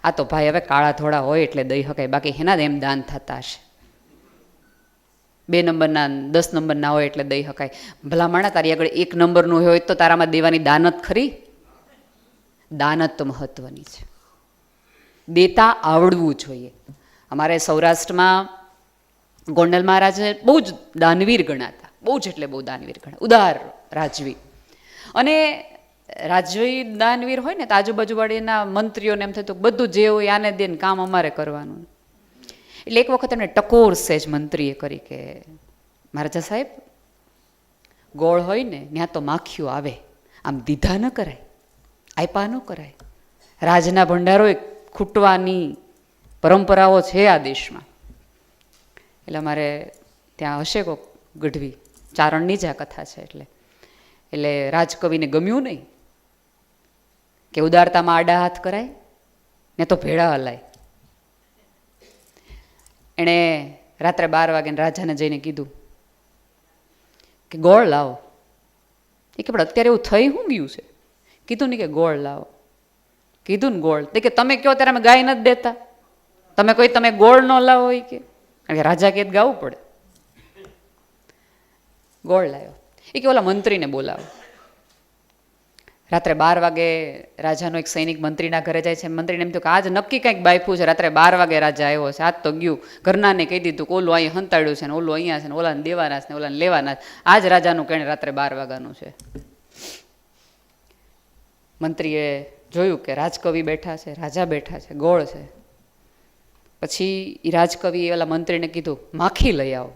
આ તો ભાઈ હવે કાળા ધોળા હોય એટલે દઈ શકાય, બાકી એના એમ દાન થતા હશે. 2 નંબરના 10 નંબરના હોય એટલે દઈ શકાય. ભલામણા તારી આગળ 1 નંબરનું હોય તો તારામાં દેવાની દાનત ખરી? દાનત તો મહત્વની છે. દેતા આવડવું જોઈએ. અમારે સૌરાષ્ટ્રમાં ગોંડલ મહારાજ બહુ જ દાનવીર ગણાતા, બહુ જ એટલે બહુ દાનવીર ગણા, ઉદાર રાજવી. અને રાજવી દાનવીર હોય ને તો આજુબાજુવાળીના મંત્રીઓને એમ થતું બધું જે હોય આને દે ને કામ અમારે કરવાનું. એટલે એક વખત એમને ટકોર સેજ મંત્રીએ કરી કે મહારાજા સાહેબ, ગોળ હોય ને ત્યાં તો માખીઓ આવે, આમ દીધા ન કરાય, આપ્યા ન કરાય. રાજના ભંડારો ખૂટવાની પરંપરાઓ છે આ દેશમાં. એટલે અમારે ત્યાં હશે કોક ગઢવી, ચારણની જ આ કથા છે. એટલે રાજકવિને ગમ્યું નહીં કે ઉદારતામાં આડા હાથ કરાય ને તો ભેળા હલાય. એણે રાત્રે 12 વાગે રાજાને જઈને કીધું કે ગોળ લાવો. એ કે પણ અત્યારે એવું થઈ શું ગયું છે? કીધું નહીં કે ગોળ લાવો. કીધું ને ગોળ, કે તમે કહો ત્યારે અમે ગાય નથી દેતા, તમે કોઈ તમે ગોળ ન લાવો હોય કે? કારણ કે રાજા કે ગાવું પડે. ગોળ લાવ્યો. એ કે ઓલા મંત્રીને બોલાવો. રાત્રે 12 વાગે રાજાનો એક સૈનિક મંત્રીના ઘરે જાય છે. મંત્રીને એમ થયું કે આજ નક્કી કંઈક બાયફું છે. રાત્રે 12 વાગે રાજા આવ્યો છે, આજ તો ગયું. ઘરનાને કહી દીધું કે ઓલું અહીંયા હંતાડ્યું છે ને ઓલું અહીંયા છે ને ઓલાને દેવાના છે ને ઓલાને લેવાના છે. આજ રાજાનું કહેણે રાત્રે 12 વાગ્યાનું છે. મંત્રીએ જોયું કે રાજકવિ બેઠા છે, રાજા બેઠા છે, ગોળ છે. પછી એ રાજકવિએ ઓલા મંત્રીને કીધું માખી લઈ આવો.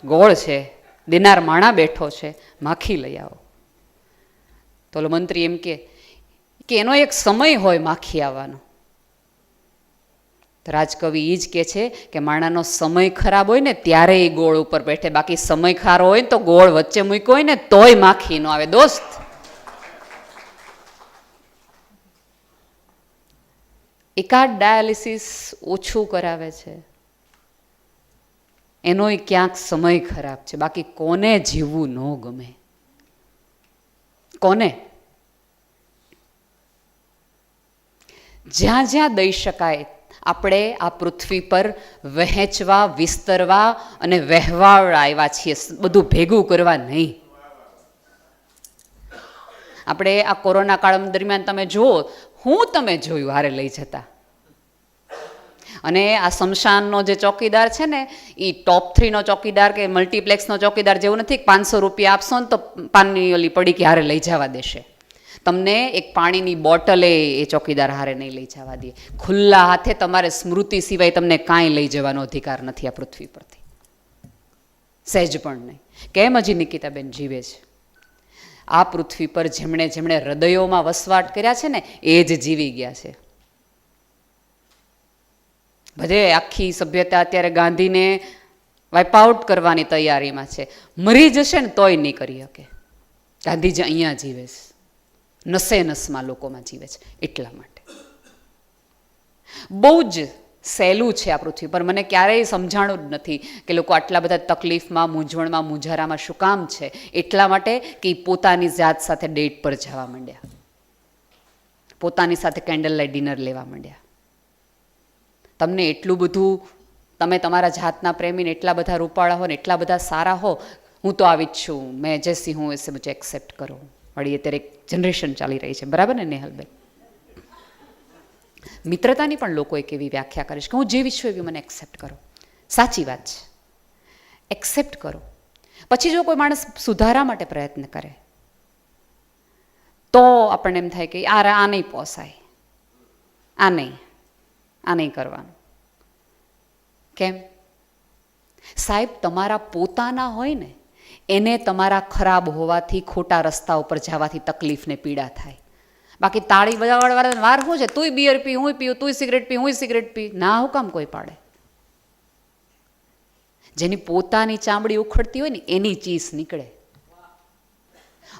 ગોળ છે, દેનાર માણા બેઠો છે, માખી લઈ આવો. તો ઓલો મંત્રી એમ કે એનો એક સમય હોય માખી આવવાનો. તો રાજકવિ એ જ કે છે કે માણાનો સમય ખરાબ હોય ને ત્યારે એ ગોળ ઉપર બેઠે, બાકી સમય ખારો હોય ને તો ગોળ વચ્ચે મૂક્યો હોય ને તોય માખી ન આવે. દોસ્ત, એકાદ ડાયાલિસિસ ઓછું કરાવે છે એનોય ક્યાંક સમય ખરાબ છે, બાકી કોને જીવવું ન ગમે? કોને? જ્યાં જ્યાં દઈ શકાય આપણે આ પૃથ્વી પર વહેંચવા, વિસ્તરવા અને વહેવાળ આવ્યા છીએ, બધું ભેગું કરવા નહીં. આપણે આ કોરોના કાળ દરમિયાન તમે જુઓ, તમે જોયું હારે લઈ જતા. અને આ શમશાનનો જે ચોકીદાર છે ને, એ ટોપ 3નો ચોકીદાર કે મલ્ટીપ્લેક્સનો ચોકીદાર જેવું નથી કે 500 રૂપિયા આપશો ને તો પાનની ઓલી પડી કે હારે લઈ જવા દેશે. તમને એક પાણીની બોટલે એ ચોકીદાર હારે નહીં લઈ જવા દે. ખુલ્લા હાથે તમારે સ્મૃતિ સિવાય તમને કાંઈ લઈ જવાનો અધિકાર નથી આ પૃથ્વી પરથી, સહેજ પણ નહીં. કેમ હજી નિકિતાબેન જીવે છે? આ પૃથ્વી પર જેમણે જેમણે હૃદયોમાં વસવાટ કર્યા છે ને એ જ જીવી ગયા છે. બધે આખી સભ્યતા અત્યારે ગાંધીને વાઇપ આઉટ કરવાની તૈયારીમાં છે. મરી જશે ને તોય નહીં કરી શકે. ગાંધીજી અહીંયા જીવે છે, નસે નસમાં લોકોમાં જીવે છે. એટલા માટે બહુ જ સહેલું છે આ પૃથ્વી પર. મને ક્યારેય સમજાણું જ નથી કે લોકો આટલા બધા તકલીફમાં, મૂંઝવણમાં, મૂંઝારામાં શું કામ છે? એટલા માટે કે પોતાની જાત સાથે ડેટ પર જવા માંડ્યા, પોતાની સાથે કેન્ડલ લાઇટ ડિનર લેવા માંડ્યા. તમને એટલું બધું, તમે તમારા જાતના પ્રેમીને એટલા બધા રૂપાળા હો ને એટલા બધા સારા હો, હું તો આવી જ છું, મેં જૈસી હું એસે મુझे એક્સેપ્ટ કરો. વળી અત્યારે એક જનરેશન ચાલી રહી છે, બરાબર ને નેહલબેન? મિત્રતાની પણ લોકો એક એવી વ્યાખ્યા કરે છે કે હું જેવી છું એવી મને એક્સેપ્ટ કરો. સાચી વાત છે, એક્સેપ્ટ કરો. પછી જો કોઈ માણસ સુધારા માટે પ્રયત્ન કરે તો આપણને એમ થાય કે આ નહીં પોસાય, આ નહીં કરવાનું. કેમ? સાહેબ, તમારા પોતાના હોય ને એને તમારા ખરાબ હોવાથી, ખોટા રસ્તા ઉપર જવાથી તકલીફ ને પીડા થાય. બાકી તાળી વગાડવાળા વાર શું છે? તુંય બિયર પી, હું પીવું, તુંય સિગરેટ પી, હું સિગરેટ પી. ના, હું કામ કોઈ પાડે? જેની પોતાની ચામડી ઉખડતી હોય ને એની ચીસ નીકળે.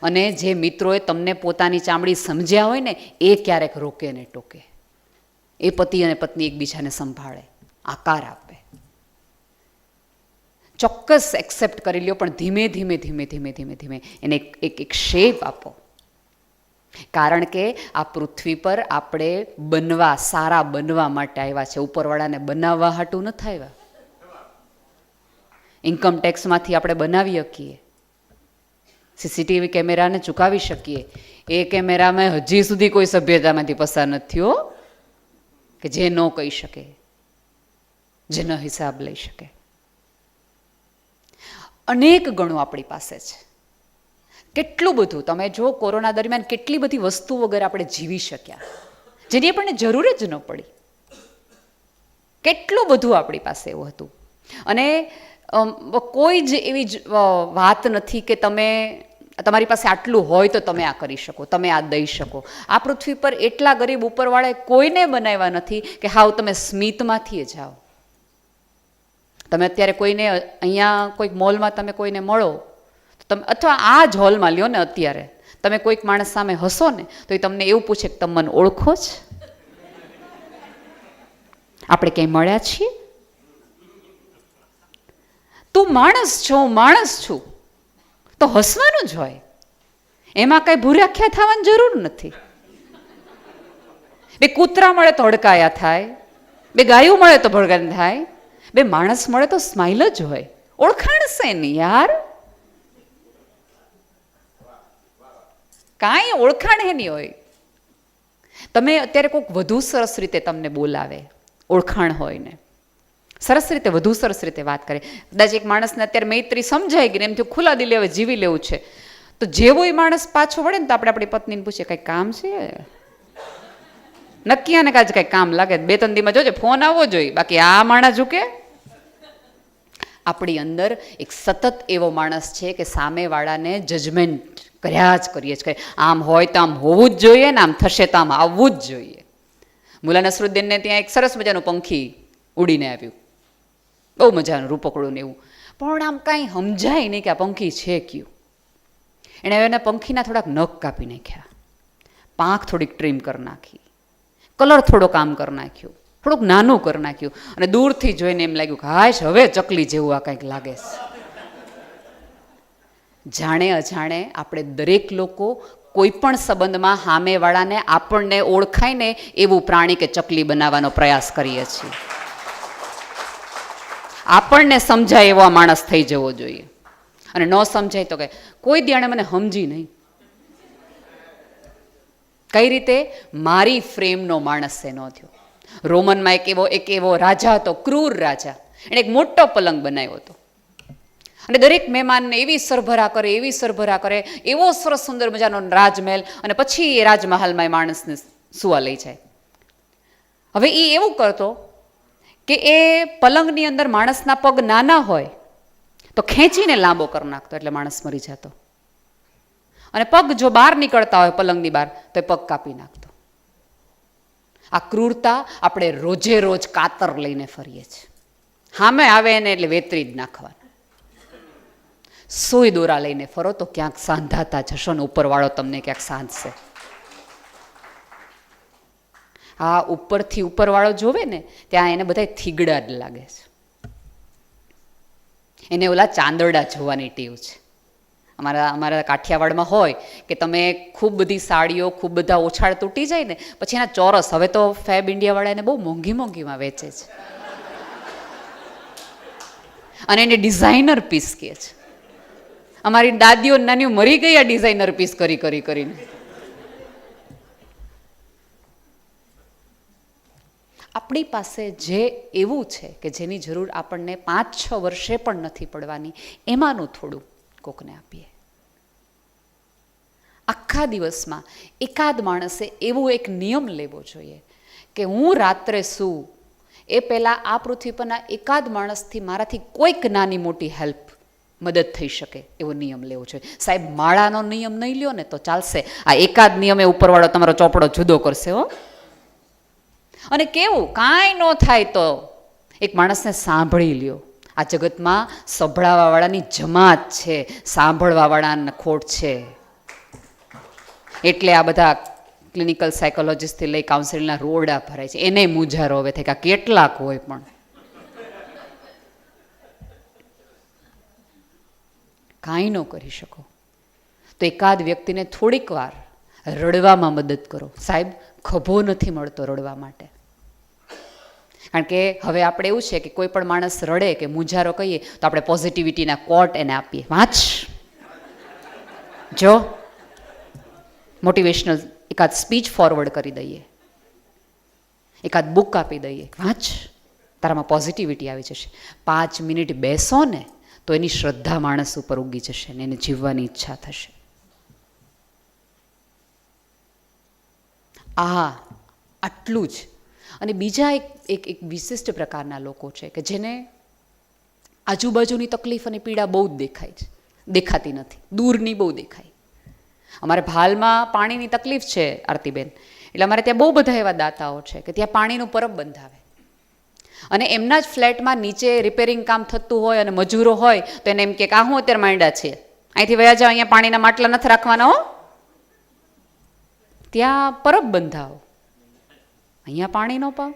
અને જે મિત્રોએ તમને પોતાની ચામડી સમજ્યા હોય ને એ ક્યારેક રોકે ને ટોકે. એ પતિ અને પત્ની એકબીજાને સંભાળે, આકાર આપે. ચોક્કસ એક્સેપ્ટ કરી લ્યો, પણ ધીમે ધીમે ધીમે ધીમે ધીમે ધીમે એને એક શેપ આપો. કારણ કે આ પૃથ્વી પર આપણે બનવા, સારા બનવા માટે આવ્યા છે. ઉપરવાળાને બનાવવા હાટું નથી આવ્યા. ઇન્કમ ટેક્સમાંથી આપણે બનાવી શકીએ, સીસીટીવી કેમેરાને ચૂકાવી શકીએ. એ કેમેરામાં હજી સુધી કોઈ સભ્યતામાંથી પસાર નથી થયો કે જે ન કહી શકે, જેનો હિસાબ લઈ શકે. અનેક ગણું આપણી પાસે છે. કેટલું બધું તમે જો, કોરોના દરમિયાન કેટલી બધી વસ્તુ વગર આપણે જીવી શક્યા, જેની આપણને જરૂર જ ન પડી. કેટલું બધું આપણી પાસે એવું હતું. અને કોઈ જ એવી વાત નથી કે તમારી પાસે આટલું હોય તો તમે આ કરી શકો, તમે આ દઈ શકો. આ પૃથ્વી પર એટલા ગરીબ ઉપરવાળાએ કોઈને બનાવ્યા નથી કે હાવ તમે સ્મિતમાંથી જાઓ. તમે અત્યારે કોઈને અહીંયા કોઈક મોલમાં તમે કોઈને મળો, તમે અથવા આ જ હોલમાં લ્યો ને, અત્યારે તમે કોઈક માણસ સામે હસો ને તો એ તમને એવું પૂછે કે તમે મને ઓળખો જ? આપણે ક્યાંય મળ્યા છીએ? તું માણસ છો, હું માણસ છું, તો હસવાનું જ હોય. એમાં કઈ ભૂરાખ્યા થવાની જરૂર નથી. બે કૂતરા મળે તો હડકાયા થાય, બે ગાયું મળે તો ભડકાયા થાય, બે માણસ મળે તો સ્માઇલ જ હોય. ઓળખાણ છે નહીં યાર, કાંઈ ઓળખાણ હે નહીં હોય. તમે અત્યારે કોઈક વધુ સરસ રીતે તમને બોલાવે, ઓળખાણ હોય ને, સરસ રીતે, વધુ સરસ રીતે વાત કરે. કદાચ એક માણસને અત્યારે મૈત્રી સમજાઈ ગઈ ને એમ થયું ખુલ્લા દિલે હવે જીવી લેવું છે, તો જેવો એ માણસ પાછો વળે ને તો આપણે આપણી પત્નીને પૂછીએ કંઈક કામ છે? નક્કી આને કાજ કંઈક કામ લાગે, 2-3 દીમાં જોજે ફોન આવવો જોઈએ, બાકી આ માણસ ઝૂકે. આપણી અંદર એક સતત એવો માણસ છે કે સામેવાળાને જજમેન્ટ કર્યા જ કરીએ છીએ. આમ હોય તો આમ હોવું જ જોઈએ ને આમ થશે તો આમ આવવું જ જોઈએ. મુલા નસરુદ્દીનને ત્યાં એક સરસ મજાનું પંખી ઉડીને આવ્યું, બહુ મજાનું રૂપકડું ને એવું, પણ આમ કાંઈ સમજાય નહીં કે આ પંખી છે કયું. એણે એને પંખીના થોડાક નખ કાપી નાખ્યા, પાંખ થોડીક ટ્રીમ કરી નાખી, કલર થોડો કામ કરી નાખ્યું, થોડુંક નાનું કરી નાખ્યું, અને દૂરથી જોઈને એમ લાગ્યું કે હાશ હવે ચકલી જેવું આ કંઈક લાગે છે. જાણે અજાણે આપણે દરેક લોકો કોઈ પણ સંબંધમાં સામેવાળાને આપણને ઓળખાય ને એવું પ્રાણી કે ચકલી બનાવવાનો પ્રયાસ કરીએ છીએ. આપણને સમજાય એવો માણસ થઈ જવો જોઈએ. અને ન સમજાય તો કે કોઈ દિયાણે મને સમજી નહીં. કઈ રીતે? મારી ફ્રેમનો માણસ એ ન થયો. રોમનમાં એક એવો રાજા હતો, ક્રૂર રાજા. એણે એક મોટો પલંગ બનાવ્યો હતો અને દરેક મહેમાનને એવી સરભરા કરે, એવી સરભરા કરે, એવો સરસ સુંદર મજાનો રાજમહેલ, અને પછી એ રાજમહાલમાં એ માણસને સુવા લઈ જાય. હવે એ એવું કરતો કે એ પલંગની અંદર માણસના પગ નાના હોય તો ખેંચીને લાંબો કરી નાખતો, એટલે માણસ મરી જતો. અને પગ જો બહાર નીકળતા હોય પલંગની બહાર તો એ પગ કાપી નાખતો. આ ક્રૂરતા આપણે રોજે રોજ કાતર લઈને ફરીએ છીએ. સામે આવે ને એટલે વેતરી જ નાખવાનું. સોય દોરા લઈને ફરો તો ક્યાંક સાંધાતા જશો ને ઉપરવાળો તમને ક્યાંક સાંધશે. આ ઉપરથી ઉપરવાળો જોવે ને ત્યાં એને બધા થીગડા જ લાગે છે. એને ઓલા ચાંદરડા જોવાની ટેવ છે. અમારા કાઠિયાવાડમાં હોય કે તમે ખૂબ બધી સાડીઓ, ખૂબ બધા ઓછાળ તૂટી જાય ને પછી એના ચોરસ, હવે તો ફેબ ઇન્ડિયાવાળા એને બહુ મોંઘી મોંઘીમાં વેચે છે અને એને ડિઝાઇનર પીસ કહે છે. અમારી દાદીઓ નાનીઓ મરી ગઈ આ ડિઝાઇનર પીસ કરી કરીને. આપણી પાસે જે એવું છે કે જેની જરૂર આપણને 5-6 વર્ષે પણ નથી પડવાની, એમાંનું થોડું કોકને આપીએ. આખા દિવસમાં એકાદ માણસે એવો એક નિયમ લેવો જોઈએ કે હું રાત્રે સૂવું એ પહેલાં આ પૃથ્વી પરના એકાદ માણસથી મારાથી કોઈક નાની મોટી હેલ્પ, મદદ થઈ શકે એવો નિયમ લેવો જોઈએ. સાહેબ, માળાનો નિયમ નહીં લ્યો ને તો ચાલશે, આ એકાદ નિયમે ઉપરવાળો તમારો ચોપડો જુદો કરશે હો. અને કેવું કાંઈ ન થાય તો એક માણસને સાંભળી લ્યો. આ જગતમાં સંભળાવાવાળાની જમાત છે, સાંભળવાવાળાને ખોટ છે. એટલે આ બધા ક્લિનિકલ સાયકોલોજીસ્ટથી લઈ કાઉન્સેલિંગના રોડા ભરાય છે. એને મૂંઝારો હવે થાય કે કેટલાક હોય, પણ કાંઈ ન કરી શકો તો એકાદ વ્યક્તિને થોડીક વાર રડવામાં મદદ કરો. સાહેબ, ખભો નથી મળતો રડવા માટે. કારણ કે હવે આપણે એવું છે કે કોઈ પણ માણસ રડે કે મૂંઝારો કહીએ તો આપણે પોઝિટિવિટીના કોટ એને આપીએ. વાંચ, જો મોટિવેશનલ એકાદ સ્પીચ ફોરવર્ડ કરી દઈએ, એકાદ બુક આપી દઈએ, વાંચ, તારામાં પોઝિટિવિટી આવી જશે. 5 મિનિટ બેસો ને તો એની શ્રદ્ધા માણસ ઉપર ઉગી જશે ને એને જીવવાની ઈચ્છા થશે. આટલું જ. અને બીજા એક વિશિષ્ટ પ્રકારના લોકો છે કે જેને આજુબાજુની તકલીફ અને પીડા બહુ જ દેખાય છે, દેખાતી નથી, દૂરની બહુ દેખાય. અમારે ભાલમાં પાણીની તકલીફ છે આરતીબેન, એટલે અમારે ત્યાં બહુ બધા એવા દાતાઓ છે કે ત્યાં પાણીનું પરબ બંધાવે અને એમના જ ફ્લેટમાં નીચે રિપેરિંગ કામ થતું હોય અને મજૂરો હોય તો એને એમ કે આ હું અત્યારે માંડ્યા છે, અહીંથી વયા જાઓ, અહીંયા પાણીના માટલા નથી રાખવાના હો, ત્યાં પરબ બંધાવો, અહીંયા પાણી ન પાવ.